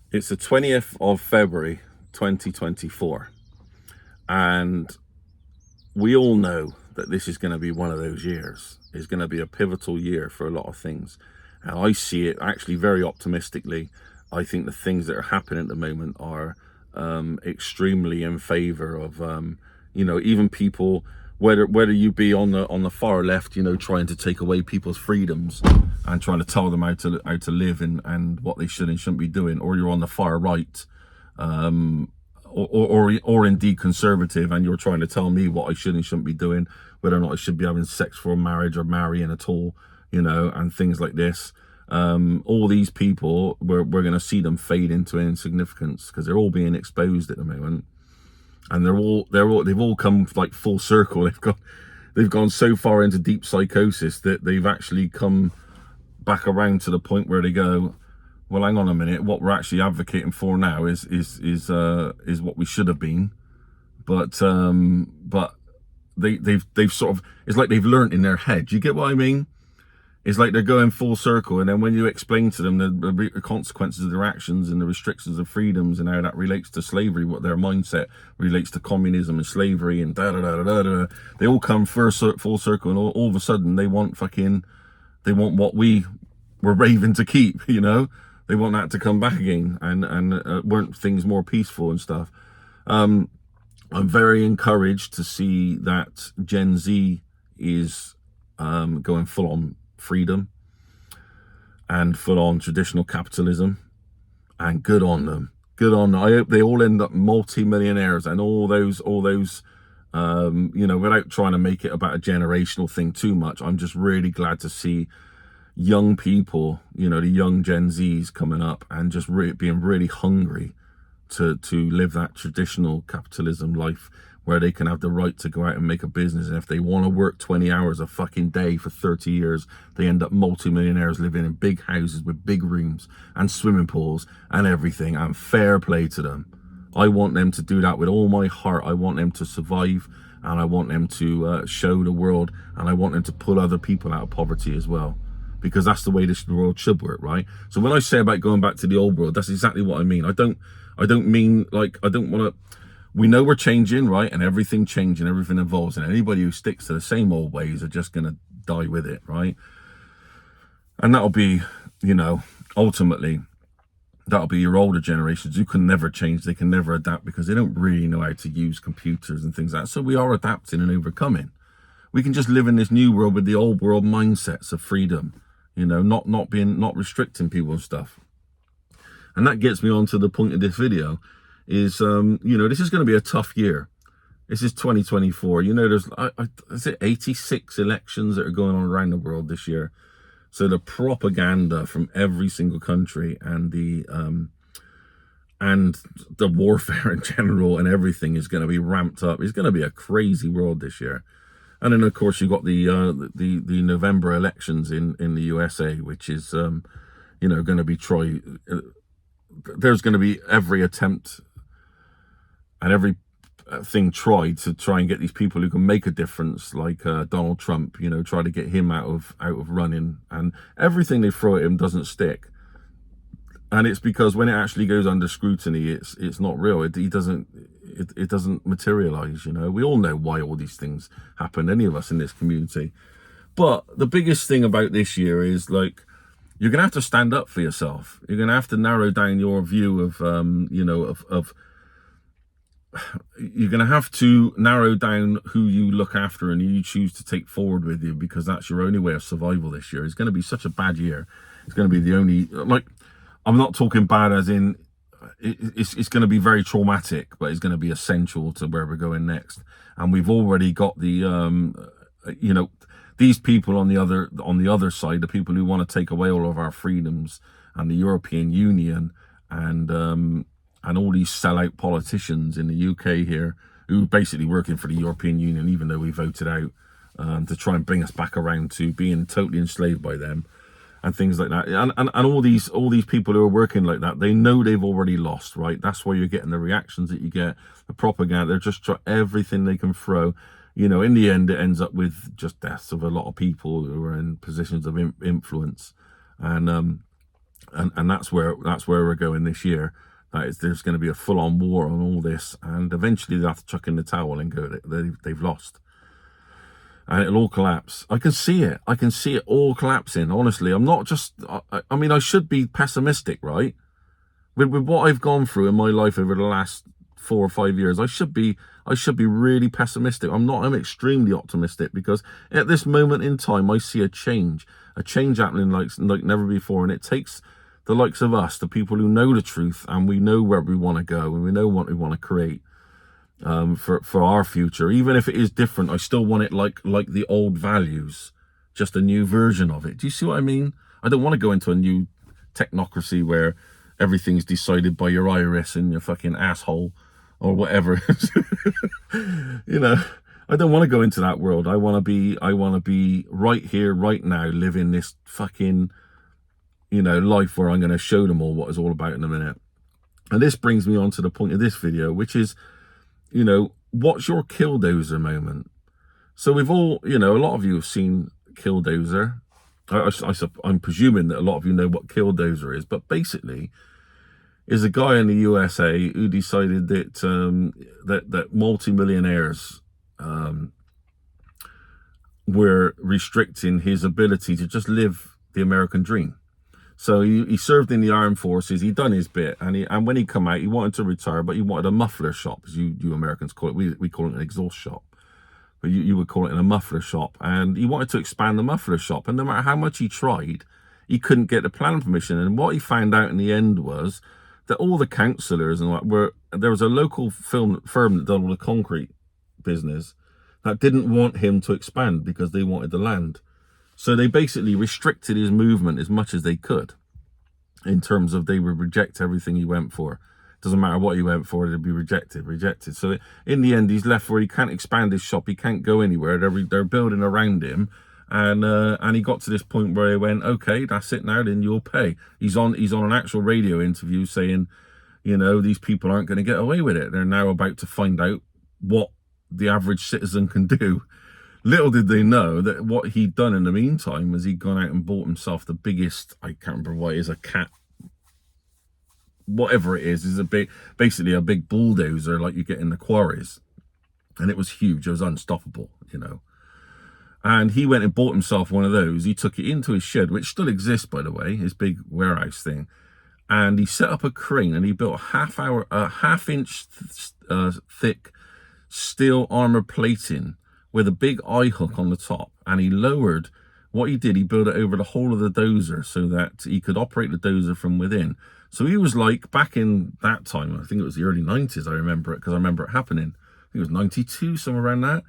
It's the 20th of February 2024, and we all know that this is going to be one of those years. It's going to be a pivotal year for a lot of things, and I see it actually very optimistically. I think the things that are happening at the moment are extremely in favor of even people, whether you be on the far left, trying to take away people's freedoms and trying to tell them how to live and what they should and shouldn't be doing, or you're on the far right, or indeed conservative, and you're trying to tell me what I should and shouldn't be doing, whether or not I should be having sex for marriage or marrying at all, and things like this. All these people, we're going to see them fade into insignificance because they're all being exposed at the moment, and they've all come like full circle. They've gone so far into deep psychosis that they've actually come back around to the point where they go, well, hang on a minute, what we're actually advocating for now is what we should have been, but they've sort of, it's like they've learnt in their head. Do you get what I mean? It's like they're going full circle, and then when you explain to them the consequences of their actions and the restrictions of freedoms and how that relates to slavery, what their mindset relates to communism and slavery and they all come full circle, and all of a sudden they want what we were raving to keep, They want that to come back again, and weren't things more peaceful and stuff. I'm very encouraged to see that Gen Z is going full on freedom and full on traditional capitalism, and good on them. Good on them. I hope they all end up multi-millionaires and all those without trying to make it about a generational thing too much. I'm just really glad to see young people, the young Gen Zs coming up and just being really hungry to live that traditional capitalism life where they can have the right to go out and make a business. And if they want to work 20 hours a fucking day for 30 years, they end up multi-millionaires living in big houses with big rooms and swimming pools and everything, and fair play to them. I want them to do that with all my heart. I want them to survive, and I want them to show the world, and I want them to pull other people out of poverty as well, because that's the way this world should work, right? So when I say about going back to the old world, that's exactly what I mean. I don't mean like, I don't want to, we know we're changing, right? And everything changes and everything evolves, and anybody who sticks to the same old ways are just going to die with it, right? And that'll be, ultimately, that'll be your older generations who can never change. They can never adapt because they don't really know how to use computers and things like that. So we are adapting and overcoming. We can just live in this new world with the old world mindsets of freedom, not restricting people and stuff. And that gets me on to the point of this video is, this is going to be a tough year. This is 2024. There's, is it 86 elections that are going on around the world this year? So the propaganda from every single country and the warfare in general and everything is going to be ramped up. It's going to be a crazy world this year. And then, of course, you've got the November elections in the USA, which is, going to be there's going to be every attempt and every thing tried to try and get these people who can make a difference, like Donald Trump, try to get him out of running, and everything they throw at him doesn't stick. And it's because when it actually goes under scrutiny, it's not real. It doesn't materialize. We all know why all these things happen, any of us in this community. But the biggest thing about this year is, like, you're gonna have to stand up for yourself. You're gonna have to narrow down your view of you're going to have to narrow down who you look after and who you choose to take forward with you, because that's your only way of survival this year. It's going to be such a bad year. It's going to be the only, like, I'm not talking bad as in it's going to be very traumatic, but it's going to be essential to where we're going next. And we've already got the these people on the other side, the people who want to take away all of our freedoms, and the European Union, and all these sellout politicians in the UK here who are basically working for the European Union, even though we voted out, to try and bring us back around to being totally enslaved by them and things like that. And all these people who are working like that, they know they've already lost, right? That's why you're getting the reactions that you get, the propaganda. They're just trying everything they can throw. In the end, it ends up with just deaths of a lot of people who are in positions of influence. And And that's where we're going this year. That is, there's going to be a full-on war on all this, and eventually they'll have to chuck in the towel and go, they've lost. And it'll all collapse. I can see it. I can see it all collapsing. Honestly, I'm not just, I mean, I should be pessimistic, right? With what I've gone through in my life over the last 4 or 5 years, I should be really pessimistic. I'm not. I'm extremely optimistic, because at this moment in time, I see a change happening like never before. And it takes the likes of us, the people who know the truth, and we know where we want to go, and we know what we want to create for our future. Even if it is different, I still want it like the old values, just a new version of it. Do you see what I mean? I don't want to go into a new technocracy where everything's decided by your iris and your fucking asshole or whatever. You know, I don't want to go into that world. I want to be right here, right now, living this fucking, you know, life where I'm going to show them all what it's all about in a minute. And this brings me on to the point of this video, which is, you know, what's your Killdozer moment? So we've all, you know, a lot of you have seen Killdozer. I'm presuming that a lot of you know what Killdozer is, but basically is a guy in the USA who decided that that multimillionaires were restricting his ability to just live the American dream. So he served in the armed forces. He done his bit, and when he come out, he wanted to retire, but he wanted a muffler shop, as you Americans call it. We call it an exhaust shop, but you would call it a muffler shop. And he wanted to expand the muffler shop, and no matter how much he tried, he couldn't get the planning permission. And what he found out in the end was that all the councillors and there was a local firm that done all the concrete business that didn't want him to expand because they wanted the land. So they basically restricted his movement as much as they could, in terms of they would reject everything he went for. Doesn't matter what he went for, it'd be rejected. So in the end, he's left where he can't expand his shop. He can't go anywhere. They're building around him. And he got to this point where he went, okay, that's it now, then you'll pay. He's on an actual radio interview saying, you know, these people aren't going to get away with it. They're now about to find out what the average citizen can do. Little did they know that what he'd done in the meantime was he'd gone out and bought himself the biggest, I can't remember what it is, a cat, whatever it is basically a big bulldozer like you get in the quarries. And it was huge. It was unstoppable, you know. And he went and bought himself one of those. He took it into his shed, which still exists, by the way, his big warehouse thing. And he set up a crane, and he built a half-inch thick steel armor plating with a big eye hook on the top. And he lowered, what he did, he built it over the whole of the dozer so that he could operate the dozer from within. So he was like, back in that time, I think it was the early 90s, I remember it, because I remember it happening. I think it was 92, somewhere around that.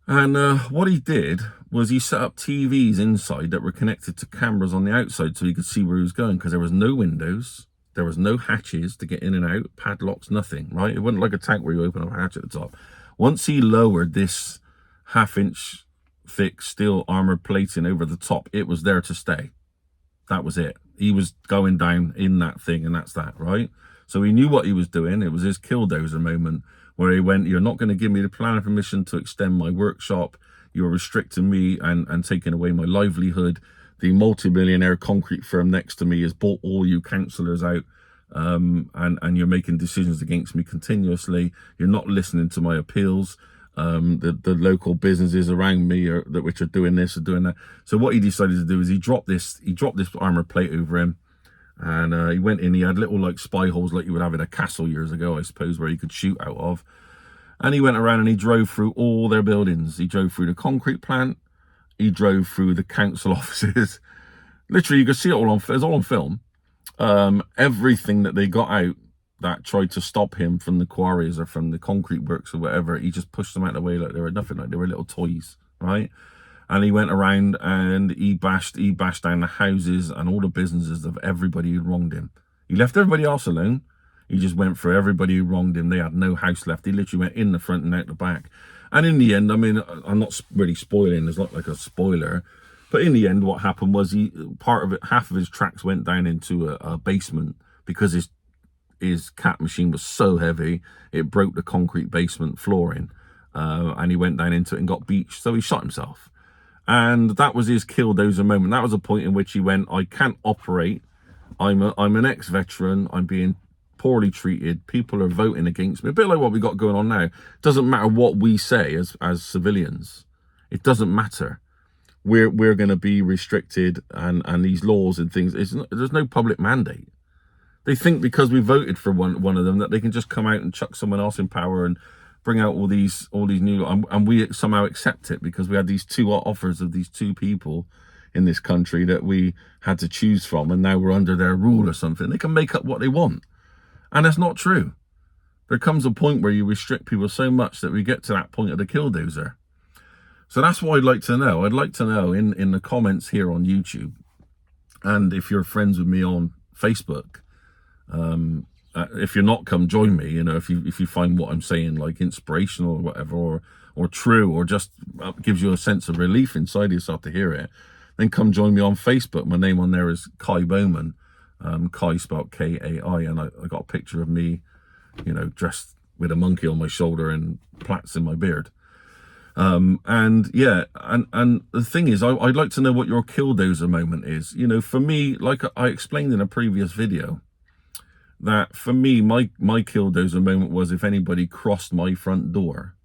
And what he did was he set up TVs inside that were connected to cameras on the outside so he could see where he was going, because there was no windows, there was no hatches to get in and out, padlocks, nothing, right? It wasn't like a tank where you open up a hatch at the top. Once he lowered this half-inch thick steel armor plating over the top, it was there to stay. That was it. He was going down in that thing, and that's that, right? So he knew what he was doing. It was his Killdozer moment, where he went, you're not going to give me the planning permission to extend my workshop. You're restricting me and taking away my livelihood. The multi-millionaire concrete firm next to me has bought all you councillors out, and you're making decisions against me continuously. You're not listening to my appeals. The local businesses around me which are doing this or doing that. So what he decided to do is he dropped this armor plate over him. And he went in, he had little like spy holes like you would have in a castle years ago, I suppose, where he could shoot out of. And he went around and he drove through all their buildings. He drove through the concrete plant. He drove through the council offices. Literally, you could see it all on, it's all on film. Everything that they got out that tried to stop him from the quarries or from the concrete works or whatever, he just pushed them out of the way like they were nothing, like they were little toys, right? And he went around and he bashed down the houses and all the businesses of everybody who wronged him. He left everybody else alone. He just went for everybody who wronged him. They had no house left. He literally went in the front and out the back. And in the end, I mean, I'm not really spoiling. There's not like a spoiler. But in the end, what happened was half of his tracks went down into a basement because his cat machine was so heavy, it broke the concrete basement flooring. And he went down into it and got beached. So he shot himself. And that was his Killdozer moment. That was a point in which he went, I can't operate. I'm an ex-veteran. I'm being poorly treated. People are voting against me. A bit like what we got going on now. Doesn't matter what we say as civilians. It doesn't matter. We're going to be restricted, and these laws and things. There's no public mandate. They think because we voted for one of them that they can just come out and chuck someone else in power and bring out all these new, and we somehow accept it because we had these two offers of these two people in this country that we had to choose from, and now we're under their rule or something. They can make up what they want, and that's not true. There comes a point where you restrict people so much that we get to that point of the Killdozer. So that's what I'd like to know. I'd like to know in the comments here on YouTube, and if you're friends with me on Facebook, if you're not, come join me. You know, if you find what I'm saying like inspirational or whatever, or true, or just gives you a sense of relief inside yourself to hear it, then come join me on Facebook. My name on there is Kai Bowman, Kai spelled K-A-I, and I got a picture of me, you know, dressed with a monkey on my shoulder and plaits in my beard. And yeah, and the thing is, I'd like to know what your Killdozer moment is. You know, for me, like I explained in a previous video, that for me, my Killdozer moment was if anybody crossed my front door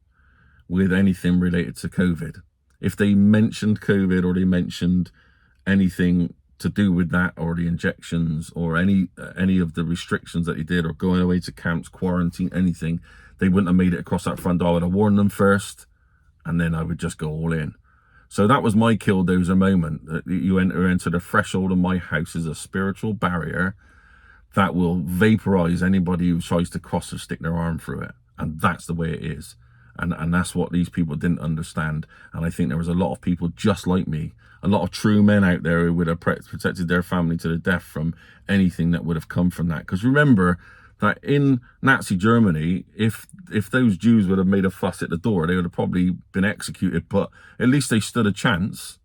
with anything related to COVID. If they mentioned COVID, or they mentioned anything to do with that, or the injections, or any of the restrictions that they did, or going away to camps, quarantine, anything, they wouldn't have made it across that front door. I would have warned them first, and then I would just go all in. So that was my Killdozer moment. That you enter into the threshold of my house as a spiritual barrier that will vaporize anybody who tries to cross or stick their arm through it. And that's the way it is. And that's what these people didn't understand. And I think there was a lot of people just like me, a lot of true men out there who would have protected their family to the death from anything that would have come from that. Because remember that in Nazi Germany, if those Jews would have made a fuss at the door, they would have probably been executed. But at least they stood a chance.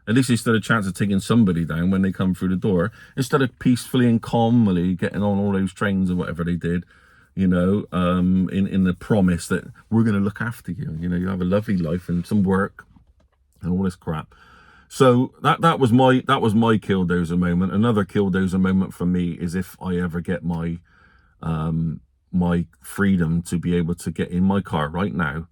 At least they stood a chance of taking somebody down when they come through the door, instead of peacefully and calmly getting on all those trains or whatever they did, you know, in the promise that we're going to look after you. You know, you have a lovely life and some work and all this crap. So that was my Killdozer moment. Another Killdozer moment for me is if I ever get my my freedom to be able to get in my car right now,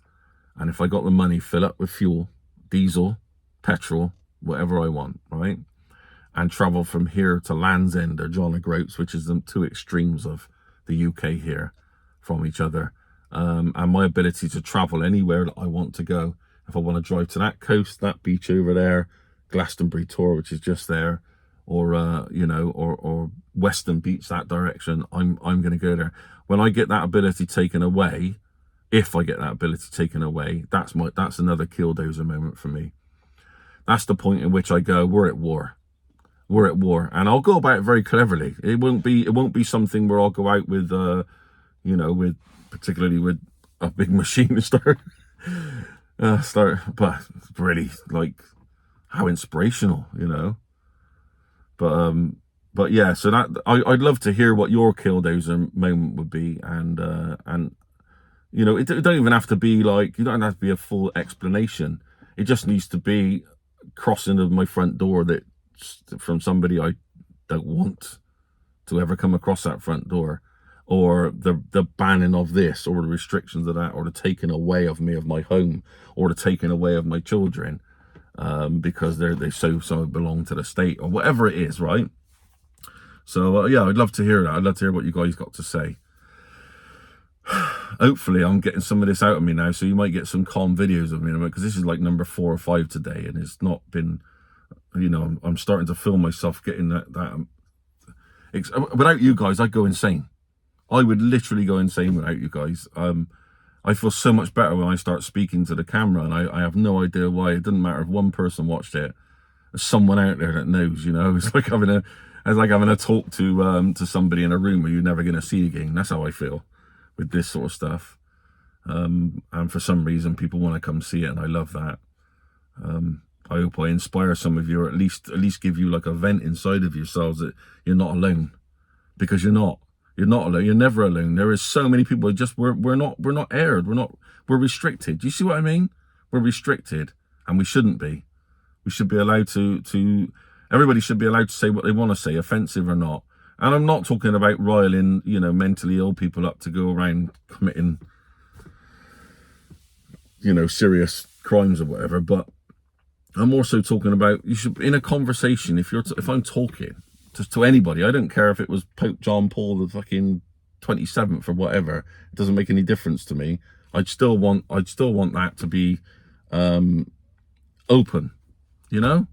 and if I got the money, fill up with fuel, diesel, petrol, whatever I want, right? And travel from here to Land's End or John O'Groats, which is the two extremes of the UK here from each other. And my ability to travel anywhere that I want to go. If I want to drive to that coast, that beach over there, Glastonbury Tor, which is just there, or you know, or Western Beach, that direction, I'm going to go there. When I get that ability taken away, if I get that ability taken away, that's another Killdozer moment for me. That's the point in which I go, we're at war. We're at war. And I'll go about it very cleverly. It won't be something where I'll go out with you know, particularly with a big machine to start but it's really like how inspirational, you know. But yeah, so that I'd love to hear what your Killdozer moment would be, and you know, it don't even have to be like, you don't have to be a full explanation. It just needs to be crossing of my front door that from somebody I don't want to ever come across that front door, or the banning of this, or the restrictions of that, or the taking away of me of my home, or the taking away of my children because they so belong to the state, or whatever it is, right? So yeah, I'd love to hear that. I'd love to hear what you guys got to say. Hopefully I'm getting some of this out of me now, so you might get some calm videos of me, because this is like number 4 or 5 today, and it's not been, you know, I'm starting to feel myself getting that without you guys, I'd go insane. I would literally go insane without you guys. I feel so much better when I start speaking to the camera, and I have no idea why. It doesn't matter if one person watched it. There's someone out there that knows, you know. It's like having a talk to somebody in a room where you're never going to see again. That's how I feel with this sort of stuff. And for some reason, people want to come see it, and I love that. I hope I inspire some of you, or at least give you like a vent inside of yourselves that you're not alone, because you're not. You're not alone. You're never alone. There is so many people. We're not aired. We're restricted. Do you see what I mean? We're restricted, and we shouldn't be. We should be allowed to everybody should be allowed to say what they want to say, offensive or not. And I'm not talking about riling, you know, mentally ill people up to go around committing, you know, serious crimes or whatever. But I'm also talking about, you should, in a conversation, if I'm talking to anybody, I don't care if it was Pope John Paul the fucking 27th or whatever, it doesn't make any difference to me. I'd still want that to be open, you know?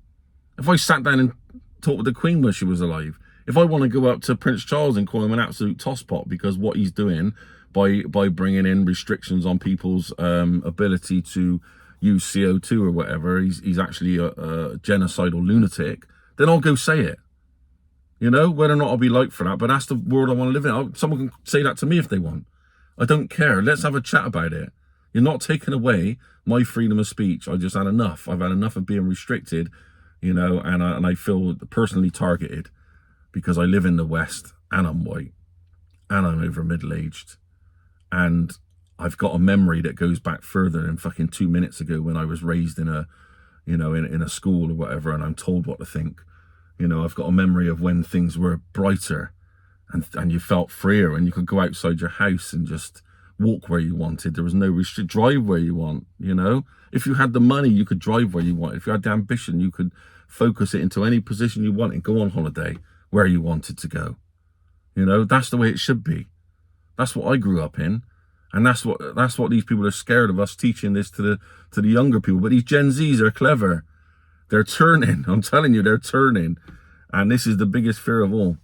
If I sat down and talked with the Queen when she was alive, if I want to go up to Prince Charles and call him an absolute tosspot because what he's doing by bringing in restrictions on people's ability to use CO2 or whatever, he's actually a genocidal lunatic, then I'll go say it. You know, whether or not I'll be liked for that, but that's the world I want to live in. Someone can say that to me if they want. I don't care. Let's have a chat about it. You're not taking away my freedom of speech. I just had enough. I've had enough of being restricted, you know, and I feel personally targeted because I live in the West and I'm white and I'm over middle-aged and I've got a memory that goes back further than fucking 2 minutes ago when I was raised in a, you know, in a school or whatever, and I'm told what to think. You know, I've got a memory of when things were brighter and you felt freer and you could go outside your house and just walk where you wanted. There was no restrict, drive where you want, you know. If you had the money, you could drive where you wanted. If you had the ambition, you could focus it into any position you wanted, go on holiday where you wanted to go. You know, that's the way it should be. That's what I grew up in. And that's what these people are scared of us teaching this to the younger people. But these Gen Zs are clever. They're turning. I'm telling you, they're turning. And this is the biggest fear of all.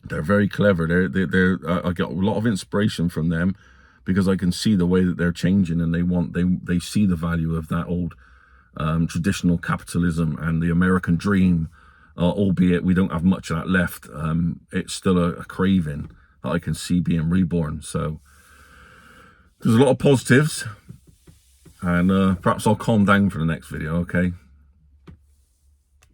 They're very clever. I get a lot of inspiration from them because I can see the way that they're changing, and they see the value of that old traditional capitalism and the American dream, albeit we don't have much of that left. It's still a craving that I can see being reborn. So there's a lot of positives, and perhaps I'll calm down for the next video, okay?